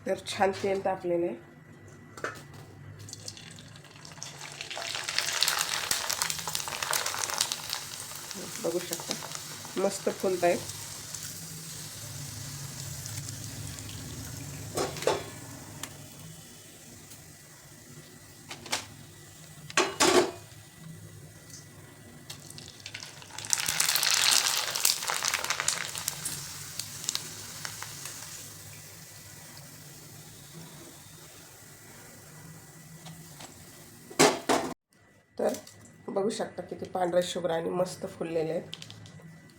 तर छान तेल तापलेलं आहे. बघू शकता मस्त फुलत आहे. तर बघू शकता किती पांढरे शुभ्र आणि मस्त फुललेले आहेत.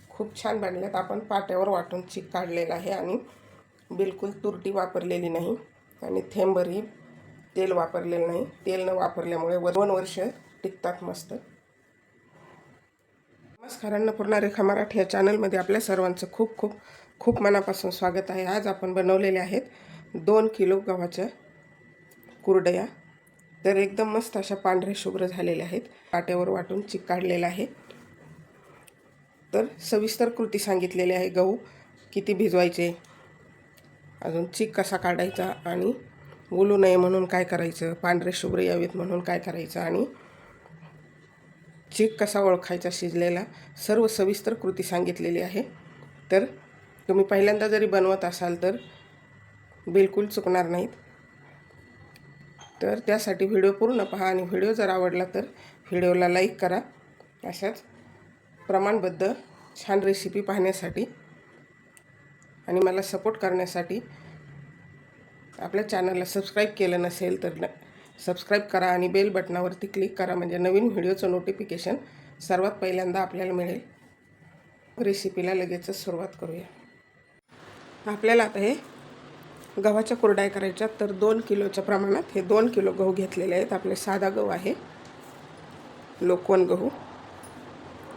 खूप छान बनलेत. आपण पाट्यावर वाटून चीक काढलेला आहे आणि बिलकुल तुरटी वापरलेली नाही आणि थेंबरही तेल वापरलेलं नाही. तेल न वापरल्यामुळे 2 वर्ष टिकतात मस्त. नमस्कार, अन्नपूर्णा रेखा मराठी या चॅनलमध्ये आपल्या सर्वांचं खूप खूप खूप मनापासून स्वागत आहे. आज आपण बनवलेले आहेत 2 किलो गव्हाच्या कुरडया. तर एकदम मस्त अशा पांढरे शुभ्र झालेले आहेत. पाट्यावर वाटून चीक काढलेला आहे. तर सविस्तर कृती सांगितलेली आहे. गहू किती भिजवायचे, अजून चीक कसा काढायचा आणि ओलू नये म्हणून काय करायचं, पांढरे शुभ्र यावेत म्हणून काय करायचं आणि चीक कसा ओळखायचा शिजलेला, सर्व सविस्तर कृती सांगितलेली आहे. तर तुम्ही पहिल्यांदा जरी बनवत असाल तर बिलकुल चुकणार नाहीत. तर त्यासाठी व्हिडिओ पूर्ण पहा आणि व्हिडिओ जर आवडला तर व्हिडिओला लाईक करा. अशाच प्रमाणबद्ध छान रेसिपी पाहण्यासाठी आणि मला सपोर्ट करण्यासाठी आपल्या चॅनलला सबस्क्राईब केलं नसेल तर सबस्क्राईब करा आणि बेल बटनावरती क्लिक करा, म्हणजे नवीन व्हिडिओचं नोटिफिकेशन सर्वात पहिल्यांदा आपल्याला मिळेल. रेसिपीला लगेचच सुरुवात करूया. आपल्याला आता हे गव्हाच्या कुरडया करायच्या. तर 2 किलोच्या प्रमाणात हे 2 किलो गहू घेतलेले आहेत. आपले साधा गहू आहे, लोकवन गहू.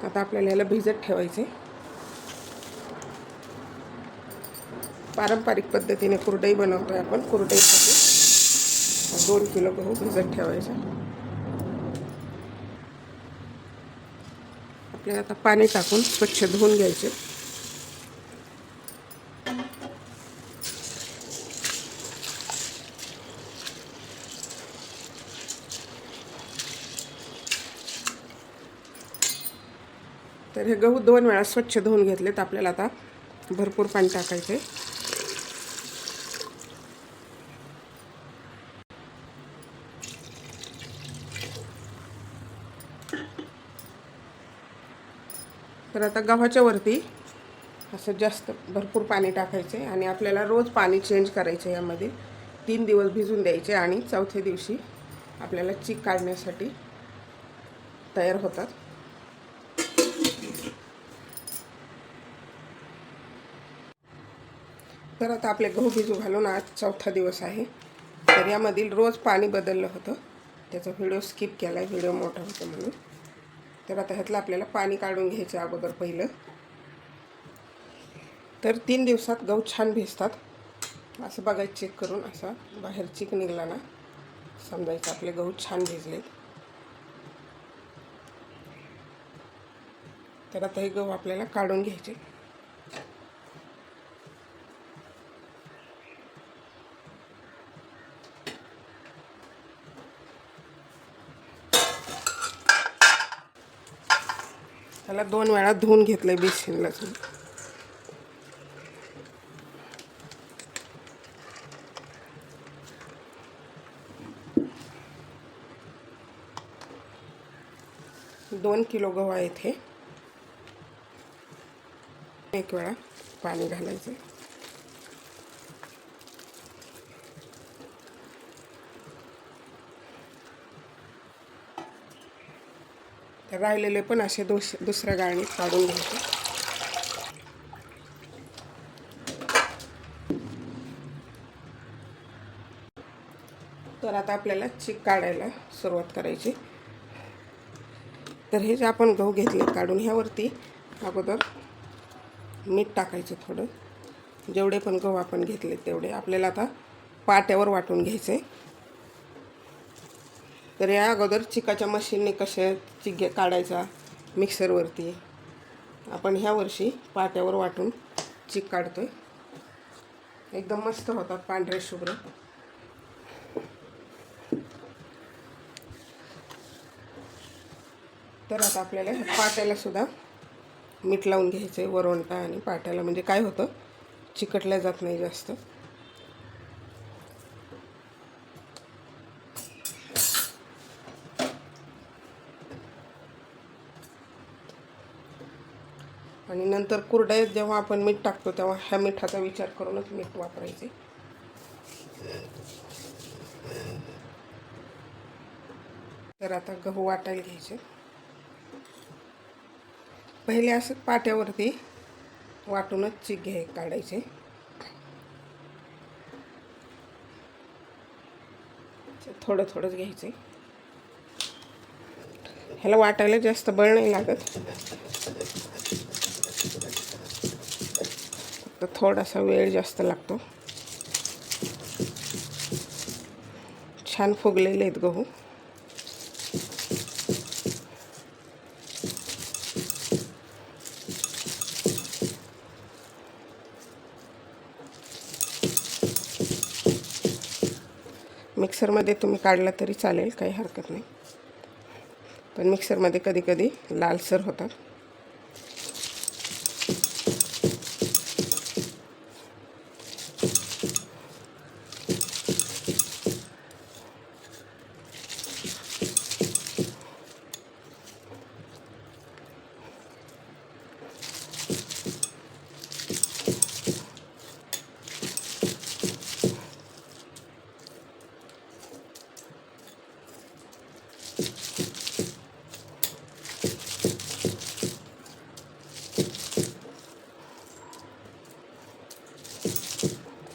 आता आपल्याला ह्याला भिजत ठेवायचे. पारंपरिक पद्धतीने कुरडई बनवतोय आपण. कुरडईसाठी 2 किलो गहू भिजत ठेवायचा. आपल्याला आता पाणी टाकून स्वच्छ धुवून घ्यायचे. तर हे गहू 2 वेळा स्वच्छ धुवून घेतलेत. आपल्याला आता भरपूर पाणी टाकायचे. तर आता गव्हाच्या वरती असं जास्त भरपूर पाणी टाकायचे आणि आपल्याला रोज पाणी चेंज करायचे. यामध्ये 3 दिवस भिजून द्यायचे आणि चौथ्या दिवशी आपल्याला चीक काढण्यासाठी तयार होतात. तर आता आपले गहू भिजू घालून आज चौथा दिवस आहे. तर यामधील रोज पाणी बदललं होतं, त्याचा व्हिडिओ स्किप केला आहे, व्हिडिओ मोठा होता म्हणून. तर आता ह्यातलं आपल्याला पाणी काढून घ्यायचं अगोदर पहिलं. तर 3 दिवसात गहू छान भिजतात. असं बघायचं चेक करून, असा बाहेर चीक निघाला ना समजायचं आपले गहू छान भिजलेत. तर आता हे गहू आपल्याला काढून घ्यायचे. त्याला 2 वेळा धुवून घेतलंय बेसिनला. दोन किलो गहू आहेत हे. 1 वेळा पाणी घालायचं. तर राहिलेले पण असे दुसऱ्या गाळणीत काढून घ्यायचे. तर आता आपल्याला चीक काढायला सुरुवात करायची. तर हे जे आपण गहू घेतले काढून, ह्यावरती अगोदर मीठ टाकायचं थोडं. जेवढे पण गहू आपण घेतले तेवढे आपल्याला आता पाट्यावर वाटून घ्यायचे. तर या अगोदर चिकाच्या मशीनने कसे चिक काढायचा मिक्सरवरती, आपण ह्या वर्षी पाट्यावर वाटून चीक काढतोय. एकदम मस्त होतात, पांढरे शुभ्र. तर आता आपल्याला ह्या पाट्याला सुद्धा मीठ लावून घ्यायचं आहे, वरवंटा आणि पाट्याला. म्हणजे काय होतं, चिकटल्या जात नाही जास्त. आणि नंतर कुरडयात जेव्हा आपण मीठ टाकतो तेव्हा ह्या मिठाचा विचार करूनच मीठ वापरायचे. तर आता गहू वाटायला घ्यायचे. पहिले असं पाट्यावरती वाटूनच चीक काढायचे. थोडं थोडंच घ्यायचे. ह्याला वाटायला जास्त बळ नाही लागत, फक्त थोडासा वेळ जास्त लागतो. छान फुगलेले आहेत गहू. मिक्सरमध्ये तुम्ही काढला तरी चालेल, काही हरकत नाही. पण मिक्सरमध्ये कधी कधी लालसर होतात.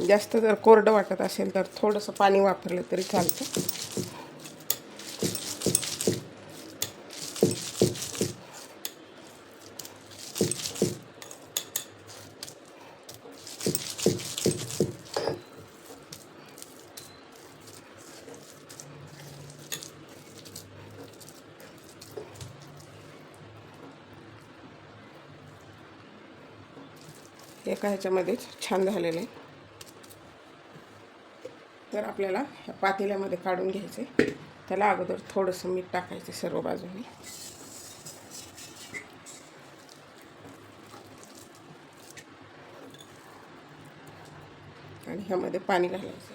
जास्त जर कोरडं वाटत असेल तर थोडंसं पाणी वापरलं तरी चालतं. एका ह्याच्यामध्येच छान झालेलं आहे. तर आपल्याला ह्या पातेल्यामध्ये काढून घ्यायचे. त्याला अगोदर थोडंसं मीठ टाकायचं सर्व बाजूने. आणि ह्यामध्ये पाणी घालायचं.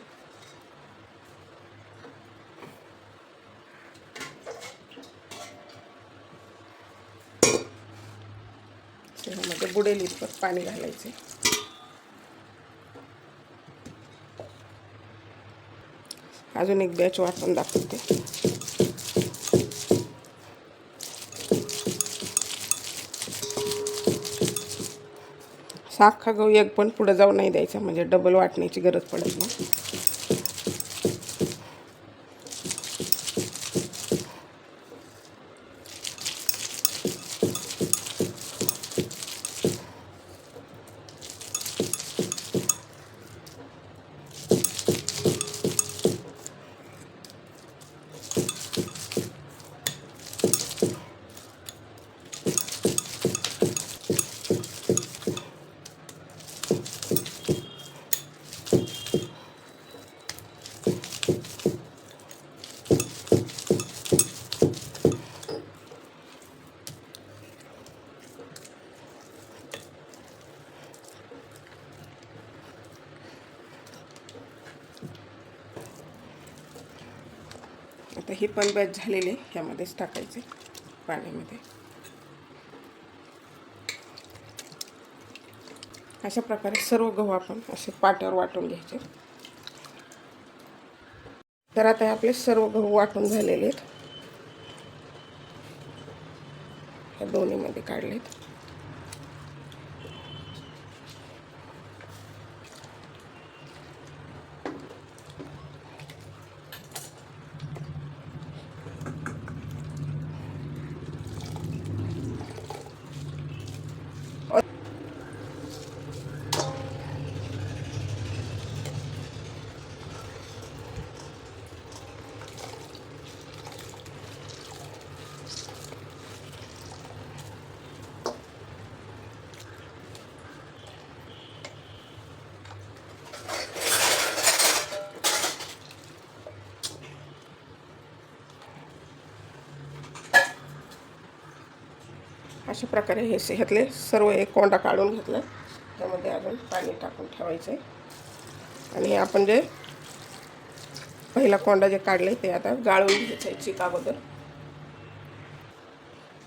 ह्यामध्ये बुडेल इतपत पाणी घालायचे. अजून एक बॅच वाटून दाखवते. अख्खा गहू एक पण पुढे जाऊ नाही द्यायचा, म्हणजे डबल वाटण्याची गरज पडत नाही. आता ही पण बॅच झालेली आहे, ह्यामध्येच टाकायचे पाण्यामध्ये. अशा प्रकारे सर्व गहू आपण असे पाट्यावर वाटून घ्यायचे. तर आता आपले सर्व गहू वाटून झालेले आहेत. ह्या दोन्हीमध्ये काढलेत. अशा प्रकारे हे ह्यातले सर्व एक कोंडा काढून घेतला. त्यामध्ये अजून पाणी टाकून ठेवायचं आहे आणि आपण जे पहिला कोंडा जे काढले ते आता गाळून घ्यायचं आहे चिक अगोदर.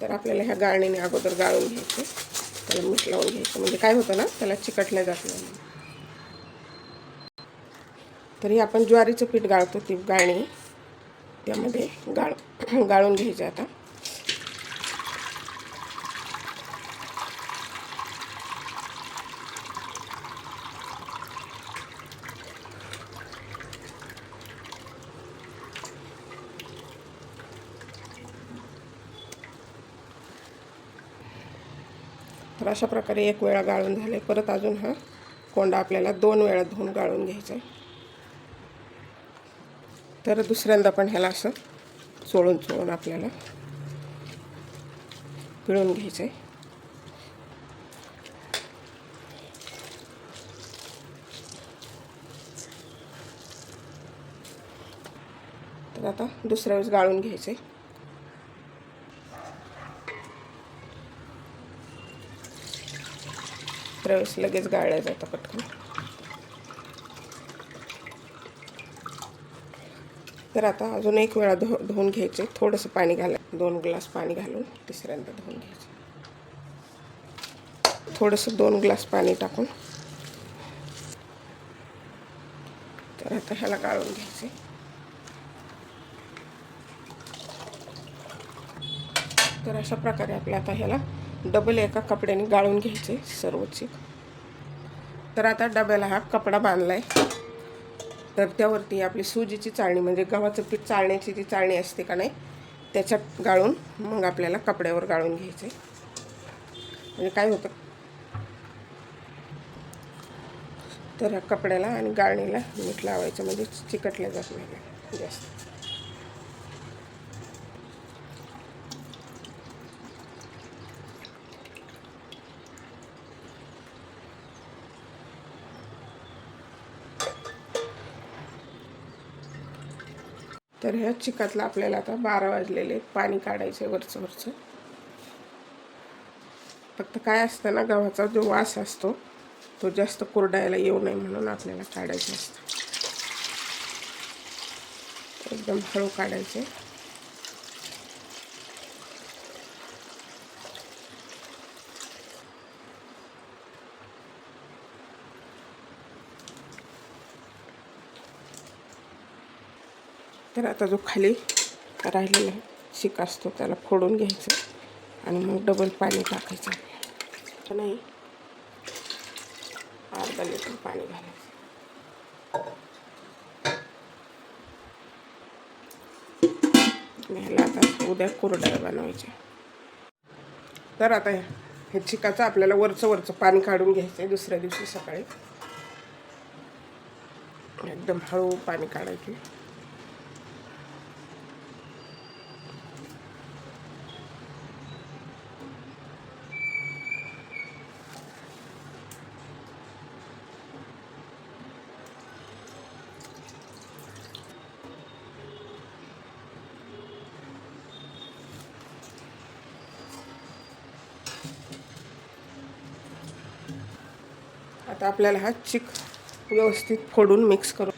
तर आपल्याला ह्या गाळणीने अगोदर गाळून घ्यायचं, त्याला मीठ लावून घ्यायचं, म्हणजे काय होतं ना त्याला चिकटल्या जात नाही. तरी आपण ज्वारीचं पीठ गाळतो ती गाळणी त्यामध्ये गाळून घ्यायचं आता. तर अशा प्रकारे एक वेळा गाळून झाले. परत अजून हा कोंडा आपल्याला 2 वेळा धुवून गाळून घ्यायचा आहे. तर दुसऱ्यांदा पण ह्याला असं चोळून आपल्याला पिळून घ्यायचं आहे. तर आता दुसऱ्या वेळेस गाळून घ्यायचं आहे. दुसऱ्या वेळेस लगेच गाळल्या जातं पटकन. तर आता अजून एक वेळा धुवून घ्यायचे. थोडंसं पाणी घालायचं, 2 ग्लास पाणी घालून तिसऱ्यांदा धुवून घ्यायचं. थोडंसं 2 ग्लास पाणी टाकून तर आता ह्याला गाळून घ्यायचे. तर अशा प्रकारे आपल्या आता ह्याला डबल एका कपड्याने गाळून घ्यायचे सर्व चिक. तर आता डब्याला हा कपडा बांधलाय. तर त्यावरती आपली सुजीची चाळणी म्हणजे गव्हाचं पीठ चाळण्याची जी चाळणी असते का नाही त्याच्यात गाळून मग आपल्याला कपड्यावर गाळून घ्यायचे. म्हणजे काय होतं तर ह्या कपड्याला आणि गाळणीला मीठ लावायचं म्हणजे चिकटल्या जात नाही जास्त. तर ह्या चिकातला आपल्याला आता 12 वाजलेले पाणी काढायचं वरचं. फक्त काय असतं ना गव्हाचा जो वास असतो तो जास्त कोरडायला येऊ नये म्हणून आपल्याला काढायचं असतं. एकदम हळू काढायचे. तर आता जो खाली राहिलेला चिक असतो त्याला फोडून घ्यायचं आणि मग डबल पाणी टाकायचं. नाही अर्धा लिटर पाणी घालायचं. ह्याला आता उद्या कुरडया बनवायच्या. तर आता हे चिकाचं आपल्याला वरचं पाणी काढून घ्यायचं आहे. दुसऱ्या दिवशी सकाळी एकदम हळू पाणी काढायचे. आता आपल्याला हा चिक व्यवस्थित फोडून मिक्स करू.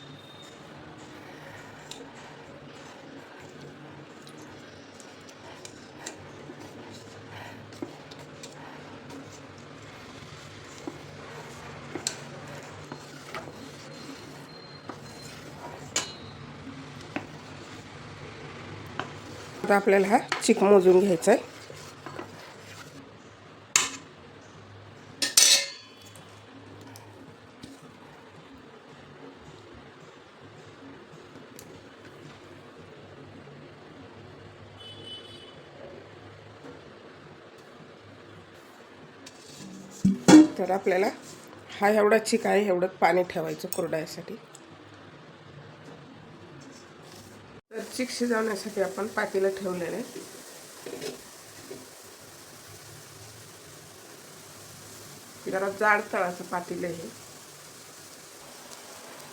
आता आपल्याला हा चिक मोजून घ्यायचा आहे. तर आपल्याला हा एवढा चिक आहे एवढं पाणी ठेवायचं कुरडयासाठी. तर चिक शिजवण्यासाठी आपण पातेलं ठेवलेलं आहे. जरा जाड तळाचं पातेलं आहे.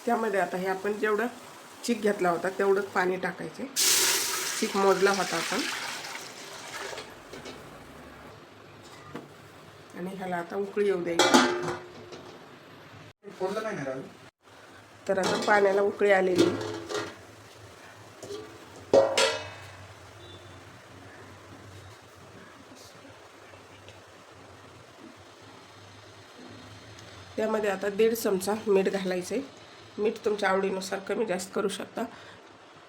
त्यामध्ये आता हे आपण जेवढं चिक घेतला होता तेवढंच पाणी टाकायचे. चिक मोजला होता आपण. आणि ह्याला आता उकळी येऊ द्यायची. तर आता पाण्याला उकळी आलेली. त्यामध्ये आता 1.5 चमचा मीठ घालायचे. मीठ तुमच्या आवडीनुसार कमी जास्त करू शकता.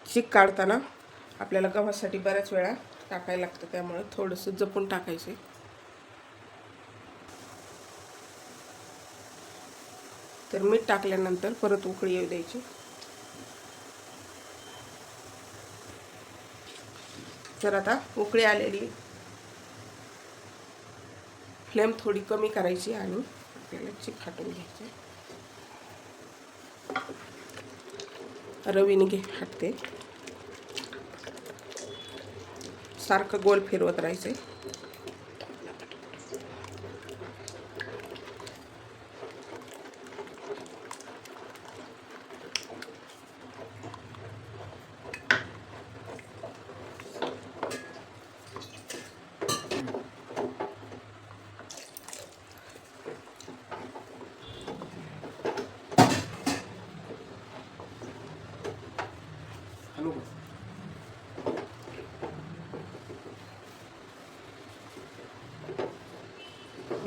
चीक काढताना आपल्याला गव्हासाठी बऱ्याच वेळा टाकायला लागतं, त्यामुळे थोडंसं जपून टाकायचे. तर मीठ टाकल्यानंतर परत उकळी येऊ द्यायची. तर आता उकळी आलेली. फ्लेम थोडी कमी करायची आणि आपल्याला चीक हटवून घ्यायचे. रवीने हटते. सारखं गोल फिरवत राहायचे.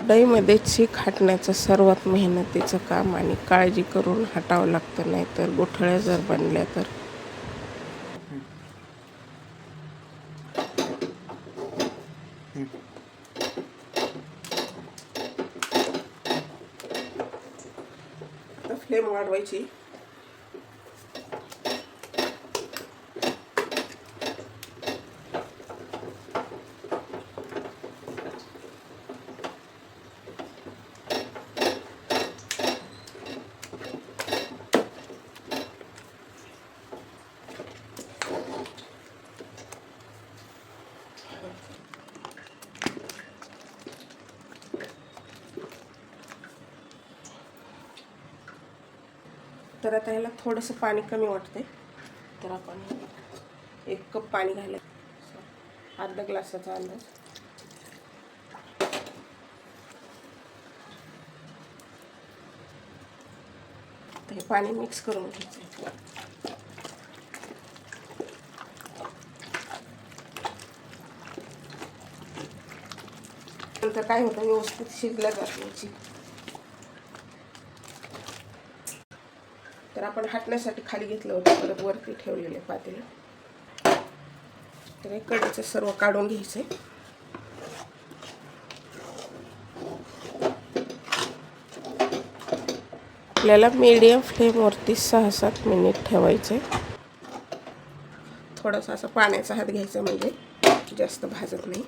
कढईमध्ये चीक हटण्याचं सर्वात मेहनतीचं काम आणि काळजी करून हटावं लागतं, नाही तर गुठळ्या जर बनल्या तर आता फ्लेम वाढवायची. तर आता ह्याला थोडंसं पाणी कमी वाटते, तर आपण 1 कप पाणी घालायचं. अर्धा ग्लासाचा अंदाज. तर हे पाणी मिक्स करून घ्यायचं. नंतर काय होतं, व्यवस्थित शिजल्या जात नाही. तर आपण हटण्यासाठी खाली घेतलं होतं, परत वरती ठेवलेले पातेले. तर हे कढईचं सर्व काढून घ्यायचे. आपल्याला मीडियम फ्लेमवरती 6-7 मिनिट ठेवायचे. थोडासा असा पाण्याचा हात घ्यायचा, म्हणजे जास्त भाजत नाही.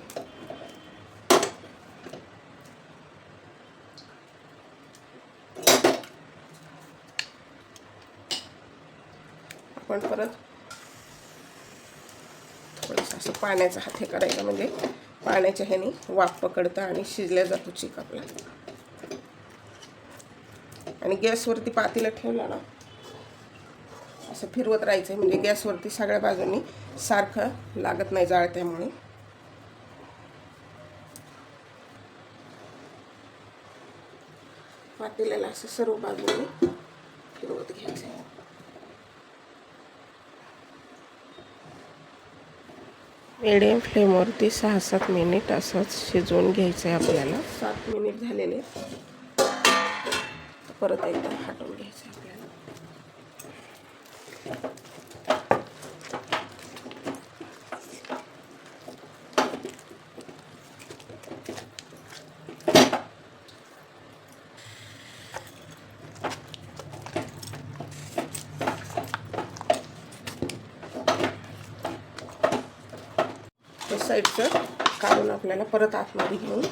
आपण परत थोडंसं असं पाण्याचा हात हे करायचा, म्हणजे पाण्याच्या ह्याने वाफ पकडतं आणि शिजल्या जातो चीक आपला. आणि गॅसवरती पातेलं ठेवलं ना, असं फिरवत राहायचं, म्हणजे गॅसवरती सगळ्या बाजूंनी सारखं लागत नाही जाळ. त्यामुळे पातेल्याला असं सर्व बाजूंनी फिरवत घ्यायचं. मीडियम फ्लेमवरती 6-7 मिनिट असंच शिजवून घ्यायचं आहे आपल्याला. 7 मिनिट झालेले. परत एकदा हटवून घ्यायचं आपल्याला. हे साईडचं काढून आपल्याला परत आतमध्ये घेऊन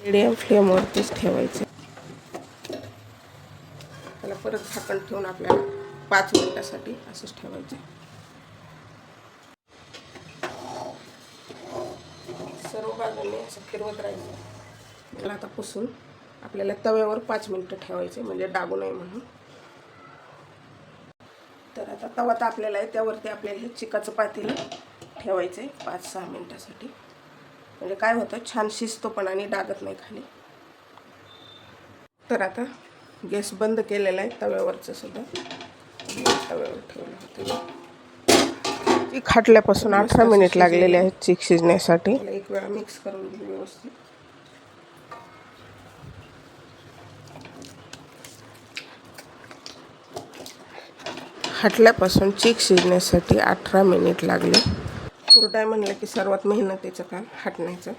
मीडियम फ्लेमवरतीच ठेवायचे. त्याला परत झाकण ठेवून आपल्याला 5 मिनिटासाठी असंच ठेवायचे. असं फिरवत राहायचं. त्याला आता पुसून आपल्याला तव्यावर 5 मिनिटं ठेवायचे, म्हणजे डागू नये म्हणून. तर आता तवा तापलेला आहे, त्यावरती आपल्याला हे चिकाचं पातेलं ठेवायचं आहे 5-6 मिनिटासाठी. म्हणजे काय होतं, छान शिजतो पण आणि डागत नाही खाली. तर आता गॅस बंद केलेला आहे, तव्यावरचं सुद्धा तव्यावर ठेवलं होतं. चीक खाटल्यापासून 18 मिनिट लागलेले आहेत चीक शिजण्यासाठी. एक वेळा मिक्स करून घेऊ व्यवस्थित. खाटल्यापासून चीक शिजण्यासाठी 18 मिनिट लागले. कुरडया म्हणलं की सर्वात मेहनतीचं काम हटण्याचं.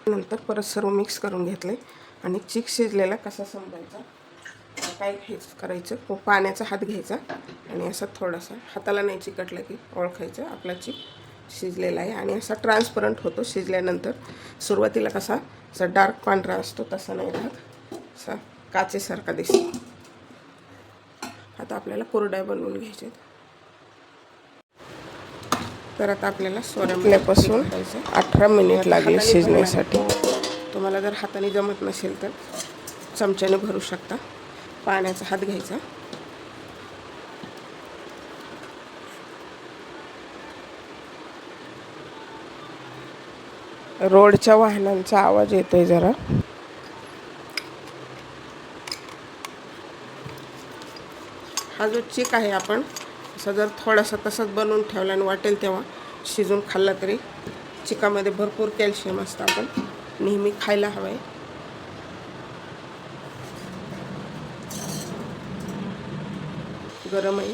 नंतर परत सर्व मिक्स करून घेतले आणि चीक शिजलेला कसा समजायचा, काय करायचं, पाण्याचा हात घ्यायचा आणि असा थोडासा हाताला नाही चिकटलं की ओळखायचं आपला चीक शिजलेला आहे. आणि असा ट्रान्सपरंट होतो शिजल्यानंतर. सुरुवातीला कसा असा डार्क पांढरा असतो तसा नाही राहत, असा काचेसारखा दिसतो. आता आपल्याला कुरडया बनवून घ्यायच्या. तर आता आपल्याला सोऱ्यापासून 18 मिनिट लागले शिजण्यासाठी. तुम्हाला जर हाताने जमत नसेल तर चमच्याने भरू शकता. पाण्याचा हात घ्यायचा. रोडच्या वाहनांचा आवाज येतोय जरा. हा जो चीक आहे आपण असं जर थोडासा तसंच बनवून ठेवला आणि वाटेल तेव्हा शिजून खाल्ला तरी चिकामध्ये भरपूर कॅल्शियम असतं. आपण नेहमी खायला हवं आहे. गरम आहे,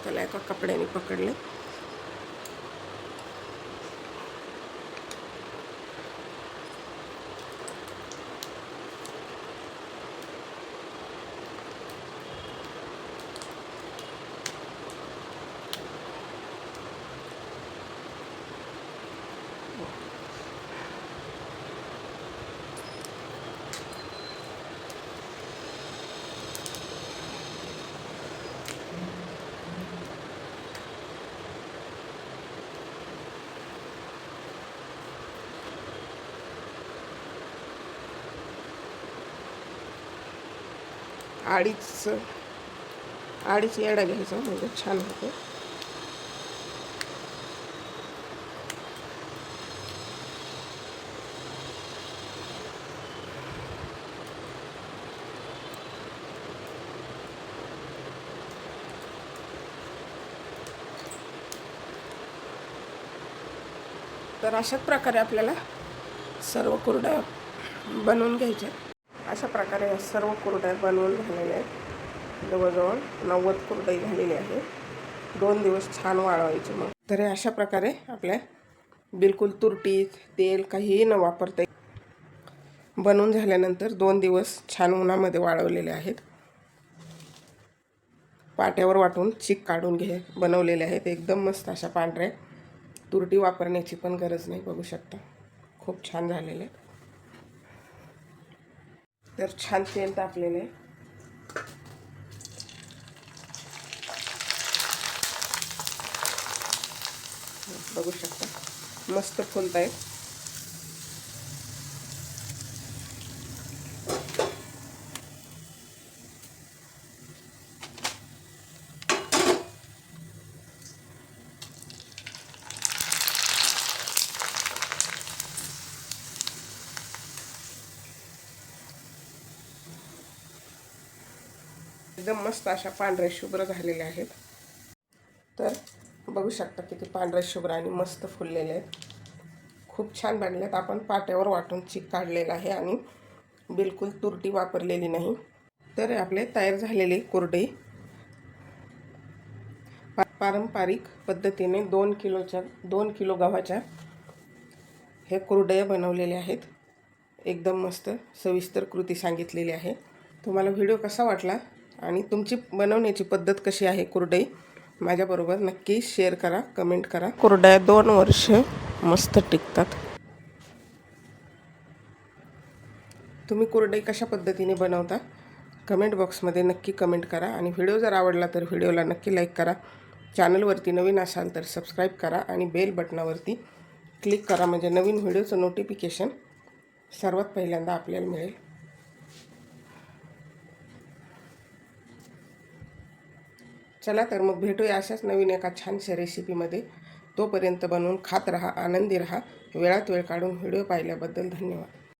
त्याला एका कपड्याने पकडले. अडीच येडा घ्यायचा म्हणजे छान होतं. तर अशाच प्रकारे आपल्याला सर्व कुरडया बनवून घ्यायच्या. अशा प्रकारे सर्व कुरडया बनवून झालेल्या आहेत. जवळजवळ 90 कुरडई झालेली आहे. 2 दिवस छान वाळवायचे. मग तर अशा प्रकारे आपल्या बिलकुल तुरटी तेल काहीही न वापरता बनवून झाल्यानंतर 2 दिवस छान उन्हामध्ये वाळवलेले आहेत. पाट्यावर वाटून चीक काढून बनवलेले आहेत. एकदम मस्त अशा पांढऱ्या. तुरटी वापरण्याची पण गरज नाही. बघू शकता खूप छान झालेले. तर छान तेल तापलेले. बघू शकता मस्त फुलत आहेत. एकदम मस्त अशा पांढऱ्या शुभ्र झालेल्या आहेत. तर बघू शकता किती पांढऱ्या शुभ्र आणि मस्त फुललेले आहेत. खूप छान बनलेत. आपण पाट्यावर वाटून चीक काढलेला आहे आणि बिलकुल तुरटी वापरलेली नाही. तर आपले तयार झालेले कुरडई पारंपरिक पद्धतीने 2 किलो गव्हाच्या हे कुरडया बनवलेले आहेत. एकदम मस्त सविस्तर कृती सांगितलेली आहे. तुम्हाला व्हिडिओ कसा वाटला आणि तुमची बनवण्याची पद्धत कशी आहे कुरडई माझ्याबरोबर नक्की शेअर करा, कमेंट करा. कुरडया 2 वर्ष मस्त टिकतात. तुम्ही कुरडई कशा पद्धतीने बनवता कमेंट बॉक्समध्ये नक्की कमेंट करा. आणि व्हिडिओ जर आवडला तर व्हिडिओला नक्की लाईक करा. चॅनलवरती नवीन असाल तर सबस्क्राईब करा आणि बेल बटनावरती क्लिक करा, म्हणजे नवीन व्हिडिओचं नोटिफिकेशन सर्वात पहिल्यांदा आपल्याला मिळेल. चला तर मग भेटूया अशाच नवीन एका छानशा रेसिपीमध्ये. तोपर्यंत बनवून खात राहा, आनंदी राहा. वेळात वेळ काढून व्हिडिओ पाहिल्याबद्दल धन्यवाद.